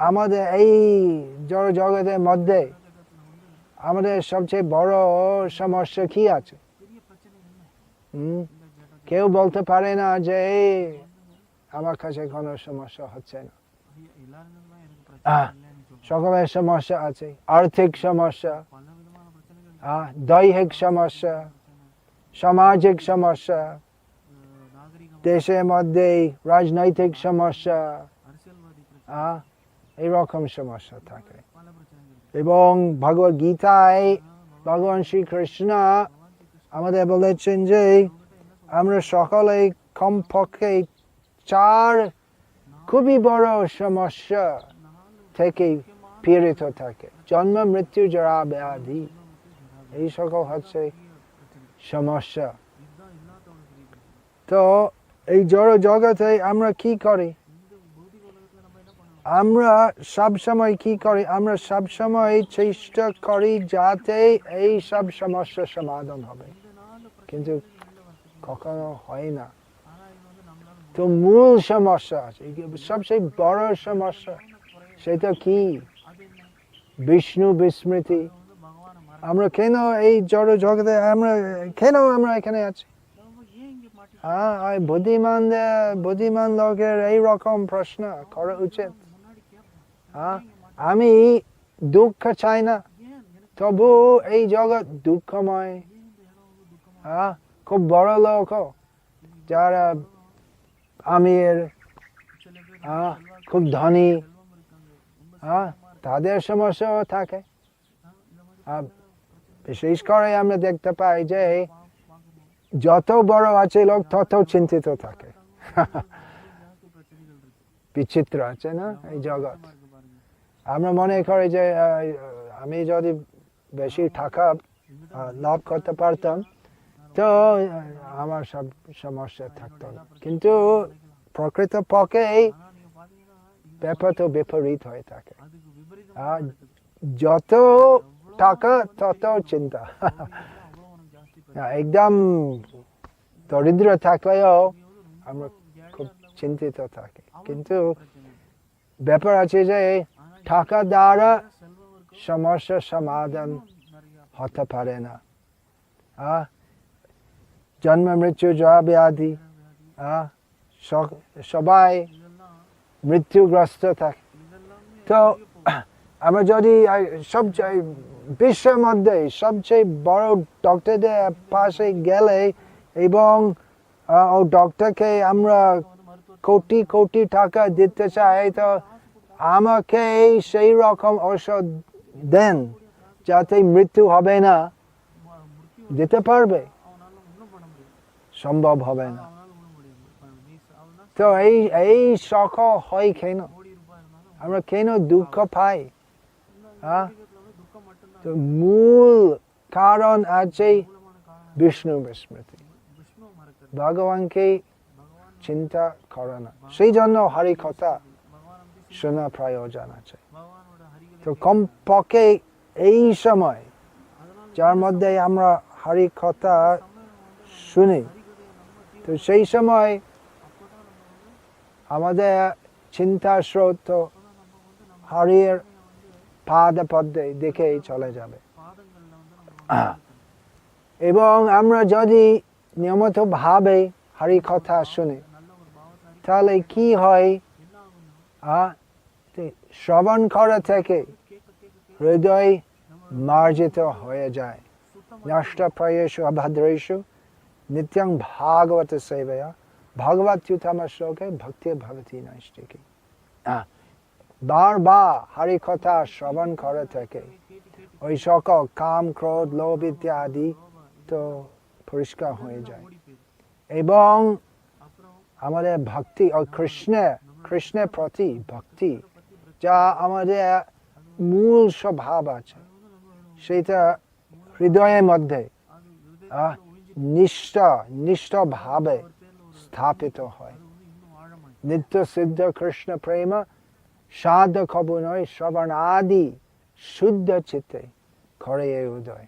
আমাদের এই জড় জগতের মধ্যে আমাদের সবচেয়ে বড় সমস্যা কি আছে? কেউ বলতে পারে না যে আমার কাছে কোনো সমস্যা হচ্ছে না। সকলের সমস্যা আছে, আর্থিক সমস্যা, দৈহিক সমস্যা, সামাজিক সমস্যা, দেশের মধ্যে রাজনৈতিক সমস্যা, এইরকম সমস্যা থাকে। এবং ভগবদ গীতায় ভগবান শ্রীকৃষ্ণ আমাদের বলেছেন যে আমরা সকলে কমপক্ষে 4 খুবই বড় সমস্যা থেকে পীড়িত থাকে। জন্ম, মৃত্যু, জরা, ব্যাধি, এই সকল হচ্ছে সমস্যা। তো এই জড় জগতে আমরা কি করি? আমরা সবসময় কি করি? আমরা সবসময় চেষ্টা করি যাতে এই সব সমস্যার সমাধান হবে, কিন্তু কখনো হয় না। তো মূল সমস্যা আছে, সবচেয়ে বড় সমস্যা, সেটা কি? বিষ্ণু বিস্মৃতি। আমরা কেন এই জড় জগতে আমরা এখানে আছি? বুদ্ধিমান লোকের এইরকম প্রশ্ন করা উচিত। আমি দুঃখ চাই না, তবু এই জগৎ দুঃখময়। খুব বড় লোক যারা আমির, খুব ধনী, তাদের সমস্যাও থাকে। বিশেষ করে আমরা দেখতে পাই যে যত বড় আছে লোক তত চিন্তিত থাকে। বিচিত্র আছে না এই জগৎ? আমরা মনে করি যে আমি যদি বেশি টাকা লাভ করতে পারতাম তো আমার সব সমস্যা থাকতো না, কিন্তু প্রকৃতপক্ষে ব্যাপার তো বিপরীত হয়ে থাকে। যত টাকা তত চিন্তা। একদম দরিদ্র থাকলেও আমরা খুব চিন্তিত থাকি, কিন্তু ব্যাপার আছে যে টাকা দ্বারা সমস্যার সমাধান হতে পারে না। জন্ম, মৃত্যু, জরা, ব্যাধি, সবাই মৃত্যুগ্রস্ত থাকে। তো আমরা যদি সবচেয়ে বিশ্বের মধ্যে সবচেয়ে বড় ডক্টরদের পাশে গেলে এবং ও ডক্টরকে আমরা কোটি কোটি টাকা দিতে চাই, তো আমাকে সেই রকম ঔষধ দেন যাতে মৃত্যু হবে না, দিতে পারবে? সম্ভব হবে না। তো এই সকল হয় কেন? আমরা কেন দুঃখ পাই? তো মূল কারণ আছে বিষ্ণু বিস্মৃতি, ভগবানকে চিন্তা করে না। সেই জন্য হরি কথা শোনা প্রয়োজন আছে। তো কমপক্ষে এই সময় যার মধ্যে আমরা হরি কথা শুনি, তো সেই সময় আমাদের চিন্তা স্রোত হরির পাদ পদ্মে দেখে চলে যাবে। এবং আমরা যদি নিয়মিত ভাবে হরি কথা শুনি, তাহলে কি হয়? শ্রবণ করা থেকে হৃদয় মার্জিত হয়ে যায়। নষ্ট প্রায়েষু অভদ্রেষু নিত্যং ভাগবত সেবয়া ভগবত্যুত্তম শ্লোকে ভক্তি ভবতি নৈষ্ঠিকী। বারবার হরি কথা শ্রবণ করা থেকে ওই সকল কাম, ক্রোধ, লোভ ইত্যাদি তো পরিষ্কার হয়ে যায়। এবং আমাদের ভক্তি ও কৃষ্ণের প্রতি ভক্তি, যা আমাদের মূল স্বভাব আছে, সেটা হৃদয়ের মধ্যে নিষ্ঠ ভাবে স্থাপিত হয়। নিত্য সিদ্ধ কৃষ্ণ প্রেম সাধ কবু নয়, শ্রবণ আদি শুদ্ধ চিত্তে করে উদয়।